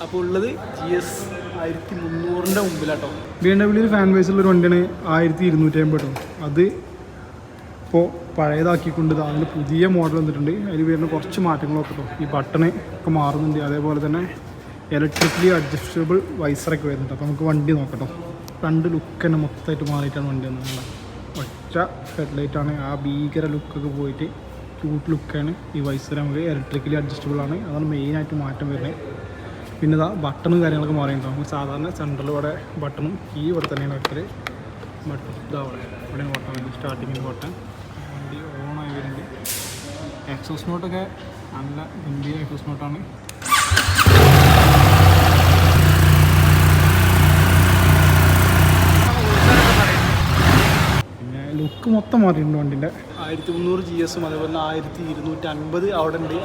അപ്പോൾ ഉള്ളത് GS 1300 മുമ്പിലാട്ടോ. BMW fan ബേസുള്ളൊരു വണ്ടിയാണ് 1250 കേട്ടോ. അത് ഇപ്പോൾ പഴയതാക്കിക്കൊണ്ട് അതിൻ്റെ പുതിയ മോഡൽ വന്നിട്ടുണ്ട്. അതിൽ വരുന്ന കുറച്ച് മാറ്റങ്ങളൊക്കെ കേട്ടോ. ഈ ബട്ടണ് ഒക്കെ മാറുന്നുണ്ട്. അതേപോലെ തന്നെ ഇലക്ട്രിക്കലി അഡ്ജസ്റ്റബിൾ വൈസറൊക്കെ വരുന്നുണ്ട്. അപ്പോൾ നമുക്ക് വണ്ടി നോക്കട്ടോ. ഫ്രണ്ട് ലുക്ക് തന്നെ മൊത്തമായിട്ട് മാറിയിട്ടാണ് വണ്ടി വന്നത്. ഒറ്റ ഹെഡ്ലൈറ്റാണ്. ആ ഭീകര ലുക്കൊക്കെ പോയിട്ട് ക്യൂട്ട് ലുക്കാണ്. ഈ വൈസർ നമുക്ക് ഇലക്ട്രിക്കലി അഡ്ജസ്റ്റബിൾ ആണ്. അതാണ് മെയിനായിട്ട് മാറ്റം വരുന്നത്. പിന്നെ ഇതാ ബട്ടണും കാര്യങ്ങളൊക്കെ മാറിയിട്ടുണ്ടാവും. നമുക്ക് സാധാരണ സെൻട്രൽ ഇവിടെ ബട്ടണും കീ ഇവിടെ തന്നെയാണ് വെക്കൽ. ബട്ടൺ ഇതാ ഇവിടെയാണ് ബട്ടൺ വരുന്നത്. സ്റ്റാർട്ടിങ്ങിൽ ബട്ടൺ. വണ്ടി ഓണായി വരുന്നുണ്ട്. എക്സോസ് നോട്ടൊക്കെ നല്ല ഗംഭീര എക്സോസ് നോട്ടാണ്. പിന്നെ ലുക്ക് മൊത്തം മാറിയിട്ടുണ്ട് വണ്ടിൻ്റെ. 1300 GS അതേപോലെ 1250 അവിടെ ഉണ്ട്.